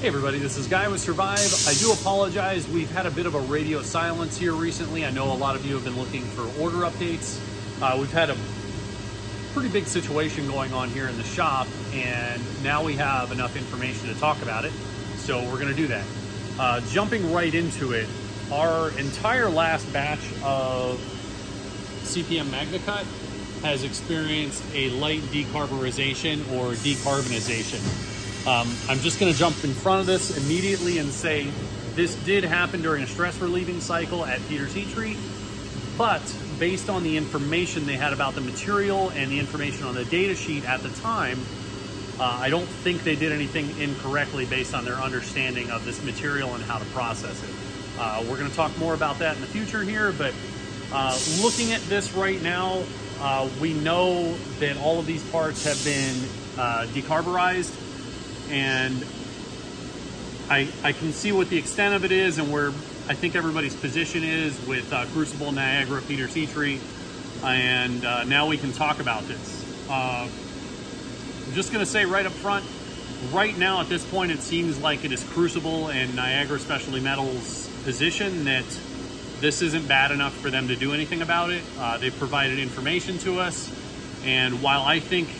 Hey everybody, this is Guy with Survive. I do apologize. We've had a bit of a radio silence here recently. I know a lot of you have been looking for order updates. We've had a pretty big situation going on here in the shop, and now we have enough information to talk about it. So we're gonna do that. Jumping right into it, our entire last batch of CPM MagnaCut has experienced a light decarburization or decarbonization. I'm just going to jump in front of this immediately and say this did happen during a stress relieving cycle at Peter's Heat Treat, but based on the information they had about the material and the information on the data sheet at the time, I don't think they did anything incorrectly based on their understanding of this material and how to process it. We're going to talk more about that in the future here, but looking at this right now, we know that all of these parts have been decarburized. And I can see what the extent of it is and where I think everybody's position is with Crucible, Niagara, Peter's Heat Treat, and now we can talk about this. I'm just going to say right up front, right now at this point it seems like it is Crucible and Niagara Specialty Metals' position that this isn't bad enough for them to do anything about it. They've provided information to us, and while I think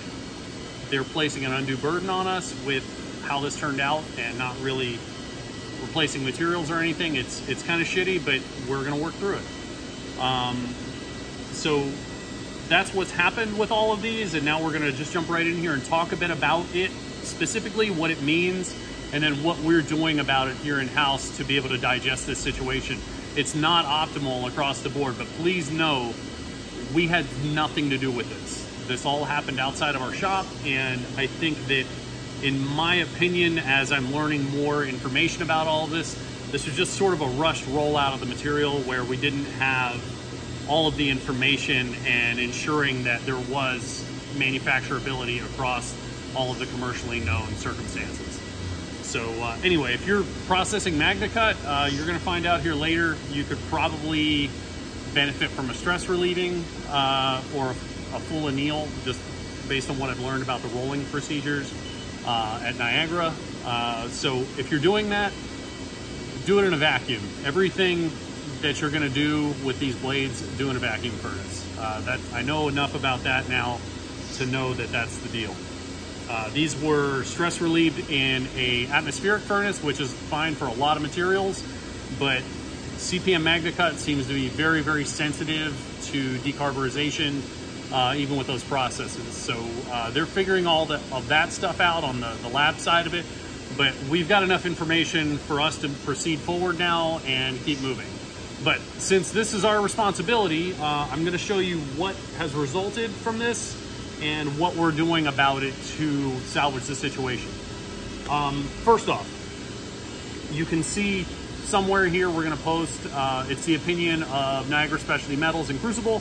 they're placing an undue burden on us with how this turned out and not really replacing materials or anything, it's kind of shitty, but we're gonna work through it. So that's what's happened with all of these, and now we're gonna just jump right in here and talk a bit about it, specifically what it means, and then what we're doing about it here in-house to be able to digest this situation. It's not optimal across the board, but please know we had nothing to do with this. This all happened outside of our shop, and I think that, in my opinion, as I'm learning more information about all of this, this was just sort of a rushed rollout of the material where we didn't have all of the information and ensuring that there was manufacturability across all of the commercially known circumstances. So anyway, if you're processing MagnaCut, you're gonna find out here later, you could probably benefit from a stress relieving or a full anneal, just based on what I've learned about the rolling procedures at Niagara. So if you're doing that, do it in a vacuum. Everything that you're gonna do with these blades, do in a vacuum furnace. I know enough about that now to know that that's the deal. These were stress relieved in a atmospheric furnace, which is fine for a lot of materials, but CPM MagnaCut seems to be very, very sensitive to decarburization, even with those processes. So they're figuring all of that stuff out on the lab side of it, but we've got enough information for us to proceed forward now and keep moving. But since this is our responsibility, I'm gonna show you what has resulted from this and what we're doing about it to salvage the situation. First off, you can see somewhere here we're gonna post, it's the opinion of Niagara Specialty Metals and Crucible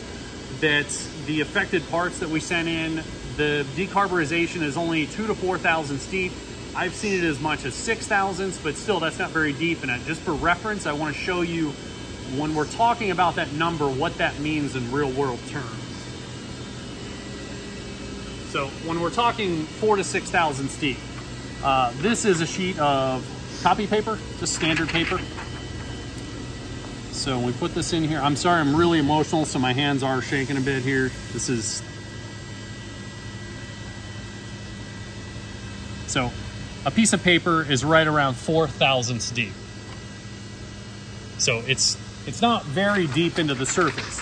that the affected parts that we sent in, the decarburization is only 2,000 to 4,000 deep. I've seen it as much as 6,000, but still that's not very deep. And just for reference, I want to show you when we're talking about that number, what that means in real world terms. So when we're talking 4,000 to 6,000 deep, this is a sheet of copy paper, just standard paper. So we put this in here. I'm sorry, I'm really emotional, so my hands are shaking a bit here. This is... So a piece of paper is right around 4,000 deep. So it's not very deep into the surface,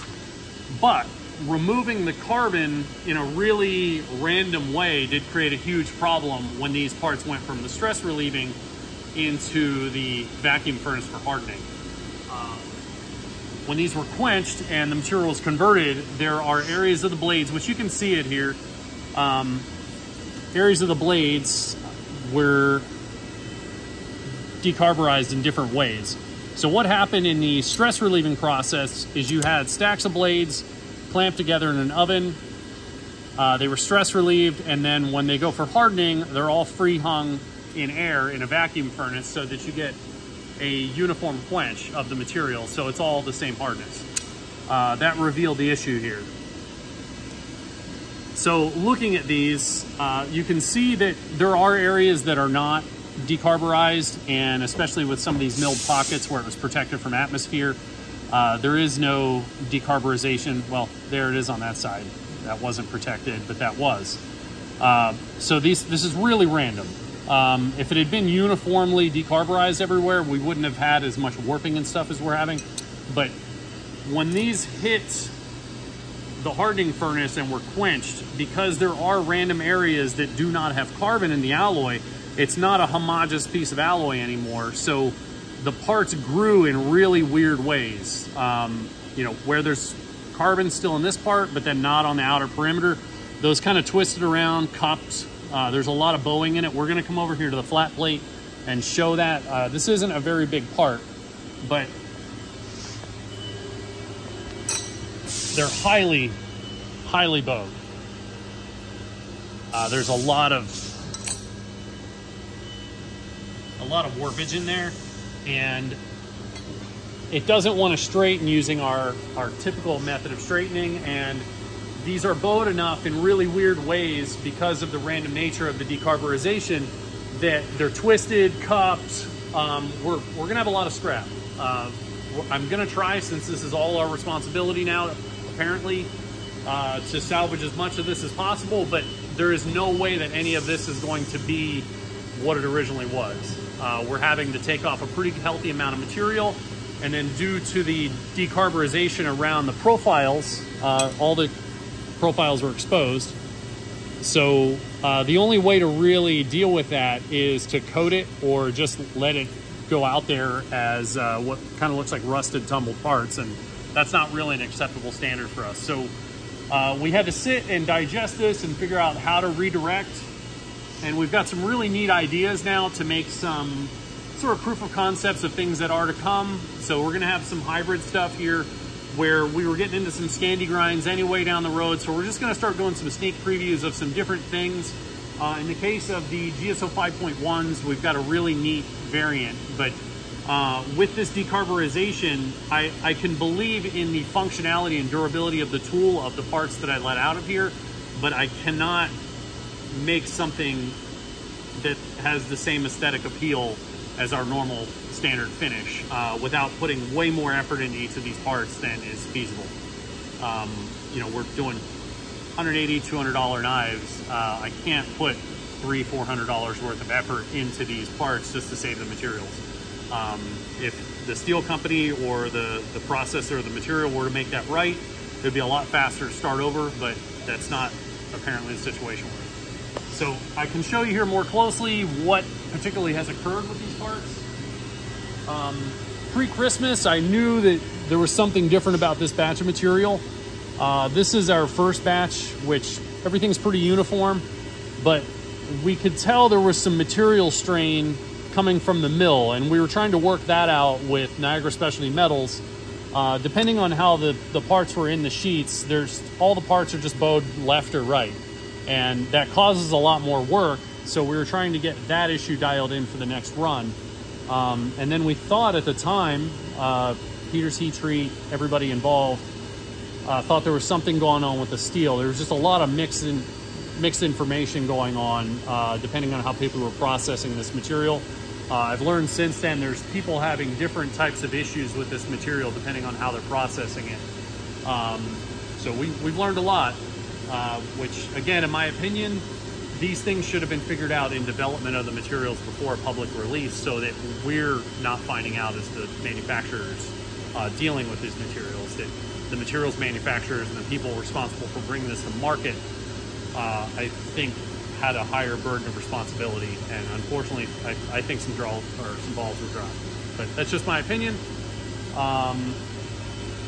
but removing the carbon in a really random way did create a huge problem when these parts went from the stress relieving into the vacuum furnace for hardening. When these were quenched and the material was converted, there are areas of the blades, which you can see it here, areas of the blades were decarburized in different ways. So what happened in the stress relieving process is you had stacks of blades clamped together in an oven. They were stress relieved, and then when they go for hardening, they're all free hung in air in a vacuum furnace so that you get a uniform quench of the material, so it's all the same hardness. That revealed the issue here. So looking at these, you can see that there are areas that are not decarburized, and especially with some of these milled pockets where it was protected from atmosphere, there is no decarburization. Well, there it is on that side. That wasn't protected, but that was. So this is really random. If it had been uniformly decarburized everywhere, we wouldn't have had as much warping and stuff as we're having. But when these hit the hardening furnace and were quenched, because there are random areas that do not have carbon in the alloy, it's not a homogeneous piece of alloy anymore. So the parts grew in really weird ways. You know, where there's carbon still in this part, but then not on the outer perimeter, those kind of twisted around, cupped. There's a lot of bowing in it. We're gonna come over here to the flat plate and show that. This isn't a very big part, but they're highly bowed. There's a lot of warpage in there, and it doesn't want to straighten using our typical method of straightening, and these are bowed enough in really weird ways because of the random nature of the decarburization that they're twisted, cupped. We're gonna have a lot of scrap. I'm gonna try, since this is all our responsibility now, apparently, to salvage as much of this as possible, but there is no way that any of this is going to be what it originally was. We're having to take off a pretty healthy amount of material, and then due to the decarburization around the profiles, all the profiles were exposed. So the only way to really deal with that is to coat it or just let it go out there as what kind of looks like rusted, tumbled parts, and that's not really an acceptable standard for us. So we had to sit and digest this and figure out how to redirect, and we've got some really neat ideas now to make some sort of proof of concepts of things that are to come. So we're gonna have some hybrid stuff here where we were getting into some Scandi grinds anyway down the road. So we're just gonna start doing some sneak previews of some different things. In the case of the GSO 5.1s, we've got a really neat variant, but with this decarburization, I can believe in the functionality and durability of the tool of the parts that I let out of here, but I cannot make something that has the same aesthetic appeal as our normal standard finish without putting way more effort into each of these parts than is feasible. You know, we're doing $180, $200 knives. I can't put $300-400 worth of effort into these parts just to save the materials. If the steel company or the processor of the material were to make that right, it'd be a lot faster to start over, but that's not apparently the situation we're in. So I can show you here more closely what particularly has occurred with these parts. Pre-Christmas, I knew that there was something different about this batch of material. This is our first batch, which everything's pretty uniform, but we could tell there was some material strain coming from the mill, and we were trying to work that out with Niagara Specialty Metals. Depending on how the parts were in the sheets, all the parts are just bowed left or right, and that causes a lot more work. So we were trying to get that issue dialed in for the next run. And then we thought at the time, Peter's Heat Treat, everybody involved, thought there was something going on with the steel. There was just a lot of mixed information going on, depending on how people were processing this material. I've learned since then there's people having different types of issues with this material depending on how they're processing it. So we've learned a lot, which again, in my opinion, these things should have been figured out in development of the materials before a public release, so that we're not finding out as the manufacturers dealing with these materials, that the materials manufacturers and the people responsible for bringing this to market, I think, had a higher burden of responsibility, and unfortunately, I think some balls were dropped. But that's just my opinion.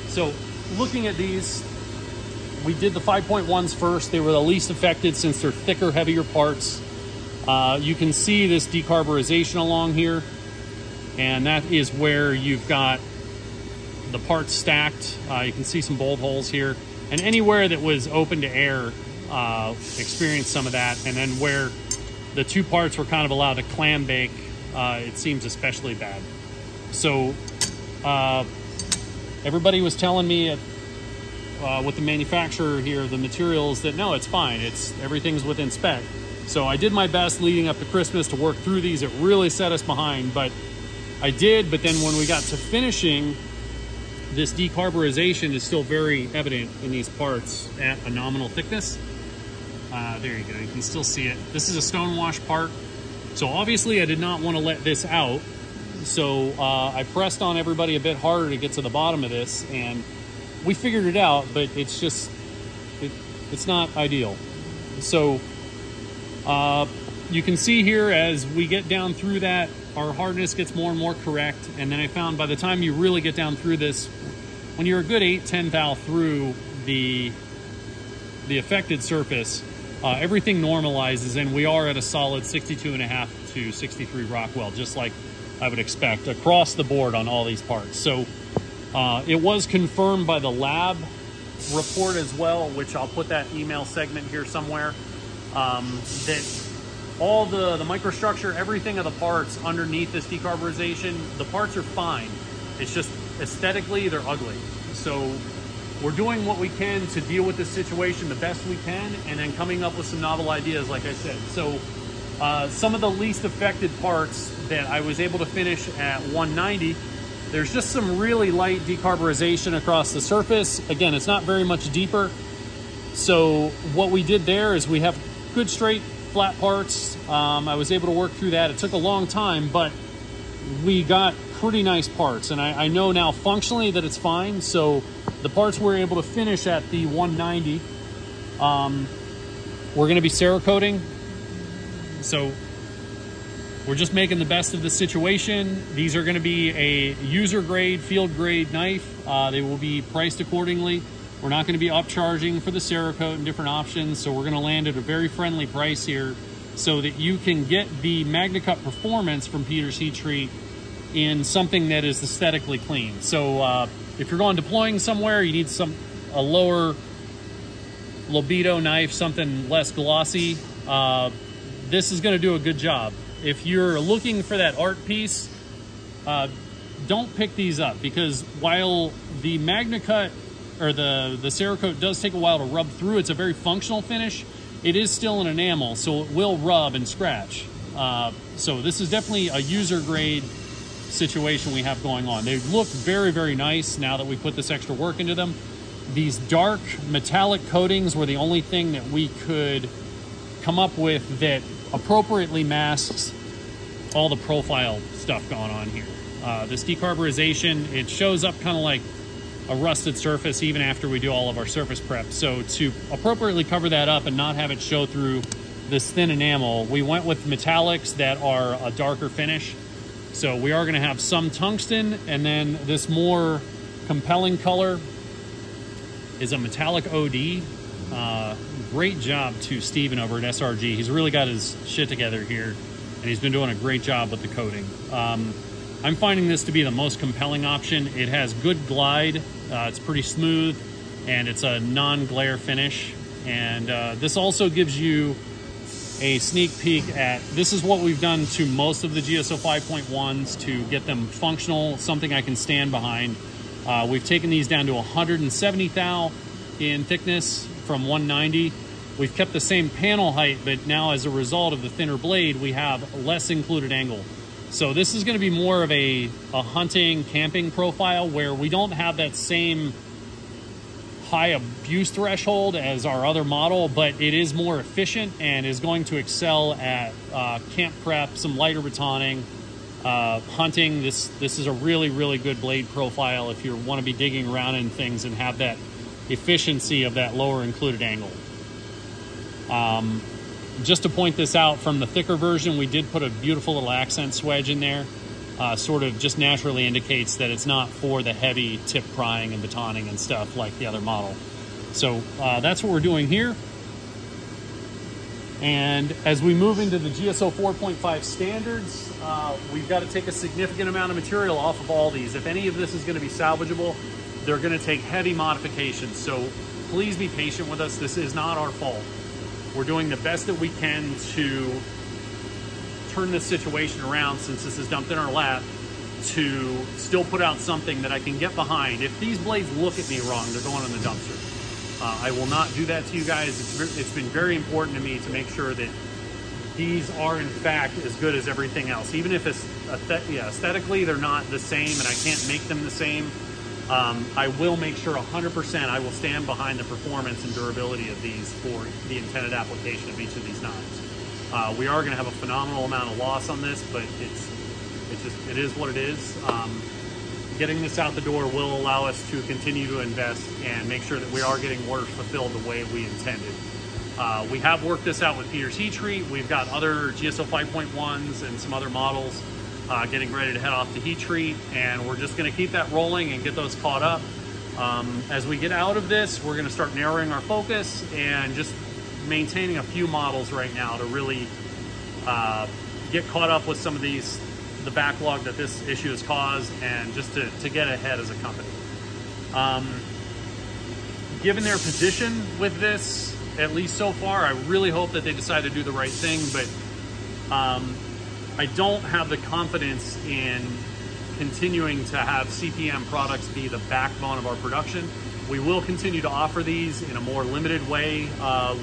So looking at these, we did the 5.1s first. They were the least affected since they're thicker, heavier parts. You can see this decarburization along here, and that is where you've got the parts stacked. You can see some bolt holes here, and anywhere that was open to air experienced some of that. And then where the two parts were kind of allowed to clam bake, it seems especially bad. So everybody was telling me with the manufacturer here, the materials, that no, it's fine, everything's within spec. So I did my best leading up to Christmas to work through these. It really set us behind, but I did. But then when we got to finishing, this decarburization is still very evident in these parts at a nominal thickness. There you go, you can still see it. This is a stone wash part. So obviously I did not want to let this out. So I pressed on everybody a bit harder to get to the bottom of this, and we figured it out, but it's just, it's not ideal. So you can see here as we get down through that, our hardness gets more and more correct. And then I found by the time you really get down through this, when you're a good 8-10 thou through the affected surface, everything normalizes, and we are at a solid 62.5 to 63 Rockwell, just like I would expect across the board on all these parts. So it was confirmed by the lab report as well, which I'll put that email segment here somewhere, that all the microstructure, everything of the parts underneath this decarburization, the parts are fine. It's just aesthetically, they're ugly. So we're doing what we can to deal with this situation the best we can, and then coming up with some novel ideas, like I said. So some of the least affected parts that I was able to finish at 190, there's just some really light decarburization across the surface. Again, it's not very much deeper. So what we did there is we have good straight flat parts. I was able to work through that. It took a long time, but we got pretty nice parts, and I know now functionally that it's fine. So the parts we're able to finish at the 190, we're going to be Cerakoting. So we're just making the best of the situation. These are going to be a user grade, field grade knife. They will be priced accordingly. We're not going to be upcharging for the Cerakote and different options. So we're going to land at a very friendly price here so that you can get the MagnaCut performance from Peter's Heat Treat in something that is aesthetically clean. So if you're going deploying somewhere, you need a lower libido knife, something less glossy. This is going to do a good job. If you're looking for that art piece, don't pick these up, because while the MagnaCut or the Cerakote does take a while to rub through, it's a very functional finish. It is still an enamel, so it will rub and scratch. So this is definitely a user grade situation we have going on. They look very, very nice now that we put this extra work into them. These dark metallic coatings were the only thing that we could come up with that appropriately masks all the profile stuff going on here. This decarburization, it shows up kind of like a rusted surface even after we do all of our surface prep. So to appropriately cover that up and not have it show through this thin enamel, we went with metallics that are a darker finish. So we are going to have some tungsten, and then this more compelling color is a metallic OD. Great job to Steven over at SRG. He's really got his shit together here, and he's been doing a great job with the coating. I'm finding this to be the most compelling option. It has good glide, it's pretty smooth, and it's a non-glare finish. And this also gives you a sneak peek at, this is what we've done to most of the GSO 5.1s to get them functional, something I can stand behind. We've taken these down to 170 thou in thickness from 190. We've kept the same panel height, but now as a result of the thinner blade, we have less included angle. So this is going to be more of a hunting, camping profile where we don't have that same high abuse threshold as our other model, but it is more efficient and is going to excel at camp prep, some lighter batoning, hunting. This is a really, really good blade profile if you want to be digging around in things and have that efficiency of that lower included angle. Just to point this out, from the thicker version, we did put a beautiful little accent swedge in there. Sort of just naturally indicates that it's not for the heavy tip prying and batoning and stuff like the other model. So that's what we're doing here. And as we move into the GSO 4.5 standards, we've got to take a significant amount of material off of all these. If any of this is going to be salvageable, they're going to take heavy modifications. So please be patient with us. This is not our fault. We're doing the best that we can to turn this situation around, since this is dumped in our lap, to still put out something that I can get behind. If these blades look at me wrong, they're going in the dumpster. I will not do that to you guys. It's been very important to me to make sure that these are in fact as good as everything else. Even if it's aesthetically they're not the same and I can't make them the same, I will make sure 100% I will stand behind the performance and durability of these for the intended application of each of these knives. We are going to have a phenomenal amount of loss on this, but it is what it is. Getting this out the door will allow us to continue to invest and make sure that we are getting orders fulfilled the way we intended. We have worked this out with Peter's Heat Treat. We've got other GSO 5.1s and some other models getting ready to head off to Heat Treat, and we're just going to keep that rolling and get those caught up. As we get out of this, we're going to start narrowing our focus and just maintaining a few models right now to really get caught up with some of the backlog that this issue has caused, and just to get ahead as a company. Given their position with this, at least so far, I really hope that they decide to do the right thing, but I don't have the confidence in continuing to have CPM products be the backbone of our production. We will continue to offer these in a more limited way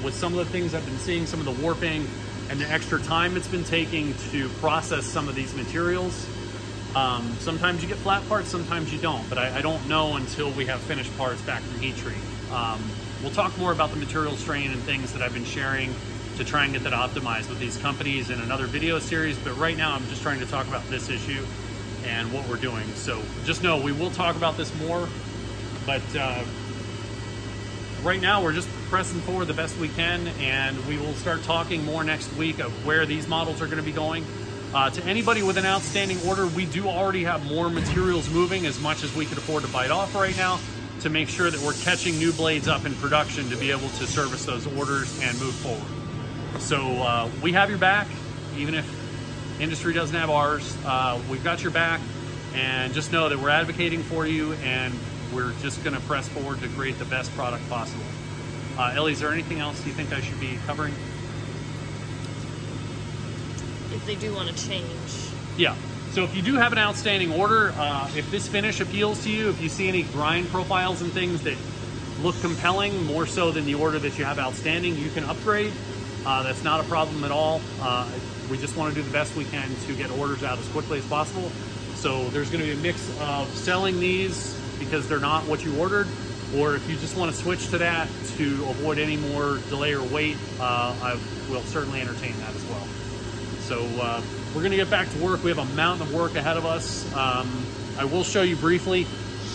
with some of the things I've been seeing, some of the warping and the extra time it's been taking to process some of these materials. Sometimes you get flat parts, sometimes you don't, but I don't know until we have finished parts back from Heat Treat. We'll talk more about the material strain and things that I've been sharing to try and get that optimized with these companies in another video series, but right now I'm just trying to talk about this issue and what we're doing. So just know we will talk about this more, but right now we're just pressing forward the best we can, and we will start talking more next week of where these models are going to be going. To anybody with an outstanding order, we do already have more materials moving as much as we could afford to bite off right now to make sure that we're catching new blades up in production to be able to service those orders and move forward. So we have your back, even if industry doesn't have ours. We've got your back, and just know that we're advocating for you, and we're just going to press forward to create the best product possible. Ellie, is there anything else you think I should be covering? If they do want to change. Yeah. So if you do have an outstanding order, if this finish appeals to you, if you see any grind profiles and things that look compelling, more so than the order that you have outstanding, you can upgrade. That's not a problem at all. We just want to do the best we can to get orders out as quickly as possible. So there's going to be a mix of selling these because they're not what you ordered, or if you just want to switch to that to avoid any more delay or wait, I will certainly entertain that as well. So we're going to get back to work. We have a mountain of work ahead of us. I will show you briefly,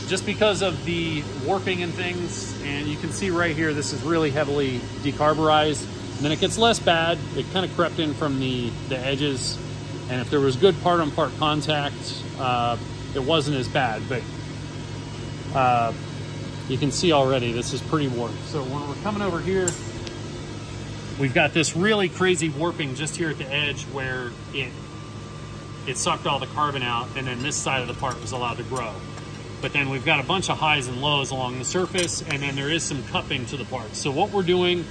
just because of the warping and things, and you can see right here, this is really heavily decarburized. And then it gets less bad. It kind of crept in from the edges, and if there was good part-on-part contact, it wasn't as bad, but you can see already this is pretty warped. So when we're coming over here, we've got this really crazy warping just here at the edge where it sucked all the carbon out, and then this side of the part was allowed to grow. But then we've got a bunch of highs and lows along the surface, and then there is some cupping to the parts. So what we're doing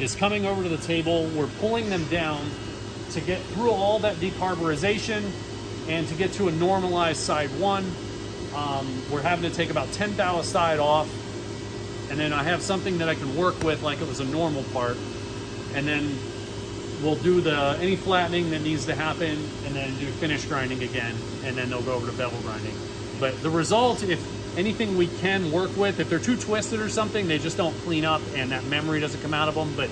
is coming over to the table, we're pulling them down to get through all that decarburization and to get to a normalized side one. We're having to take about 10 thou aside off, and then I have something that I can work with like it was a normal part, and then we'll do any flattening that needs to happen, and then do finish grinding again, and then they'll go over to bevel grinding. But the result, if anything we can work with, if they're too twisted or something, they just don't clean up and that memory doesn't come out of them. But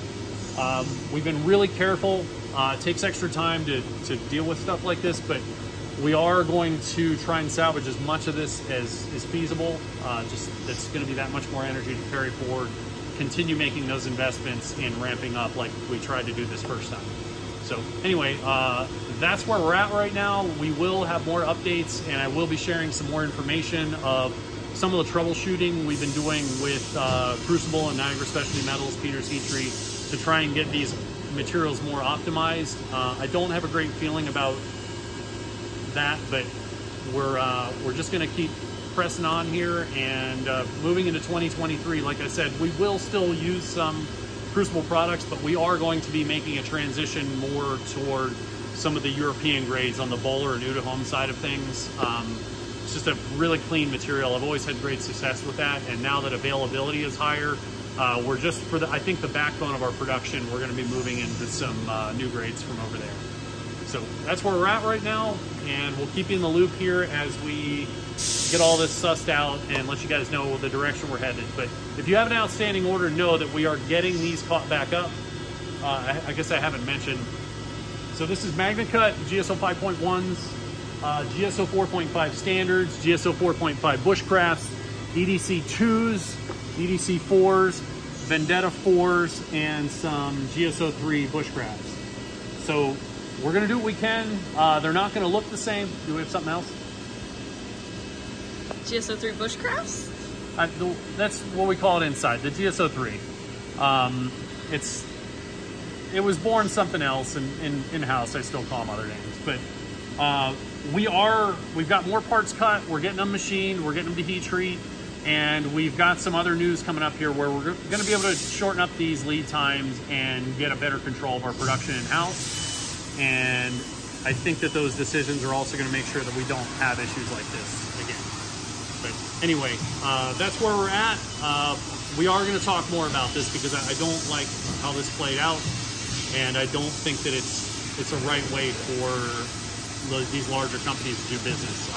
we've been really careful. It takes extra time to deal with stuff like this, but we are going to try and salvage as much of this as is feasible. Just it's going to be that much more energy to carry forward, continue making those investments and ramping up like we tried to do this first time. So anyway, that's where we're at right now. We will have more updates, and I will be sharing some more information of some of the troubleshooting we've been doing with Crucible and Niagara Specialty Metals, Peter's Heat Treat, to try and get these materials more optimized. I don't have a great feeling about that, but we're just going to keep pressing on here, and moving into 2023, like I said, we will still use some Crucible products, but we are going to be making a transition more toward some of the European grades on the bowler and Udahome side of things. It's just a really clean material. I've always had great success with that, and now that availability is higher, We're just for the, I think the backbone of our production, we're going to be moving into some new grades from over there. So that's where we're at right now, and we'll keep you in the loop here as we get all this sussed out and let you guys know the direction we're headed. But if you have an outstanding order, know that we are getting these caught back up. I guess I haven't mentioned. So this is MagnaCut GSO-5.1s, GSO-4.5 Standards, GSO-4.5 Bushcrafts, EDC-2s, EDC-4s, Vendetta 4s, and some GSO-3 Bushcrafts. So we're gonna do what we can. They're not gonna look the same. Do we have something else? GSO-3 Bushcrafts? That's what we call it inside, the GSO-3. It was born something else, and in-house I still call them other names. But we've got more parts cut, we're getting them machined, we're getting them to heat treat, and we've got some other news coming up here where we're gonna be able to shorten up these lead times and get a better control of our production in-house. And I think that those decisions are also gonna make sure that we don't have issues like this again. But anyway, that's where we're at. We are gonna talk more about this because I don't like how this played out, and I don't think that it's a right way for these larger companies to do business.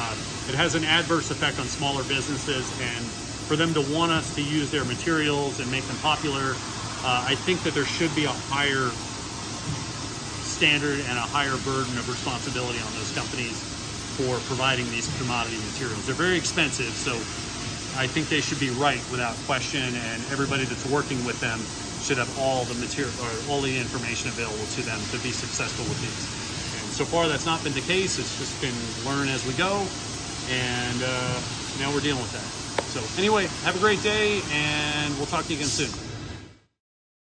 It has an adverse effect on smaller businesses, and for them to want us to use their materials and make them popular, I think that there should be a higher standard and a higher burden of responsibility on those companies for providing these commodity materials. They're very expensive, so I think they should be right without question, and everybody that's working with them should have all the material or all the information available to them to be successful with these. And so far that's not been the case. It's just been learn as we go, and now we're dealing with that. So anyway, have a great day, and we'll talk to you again soon.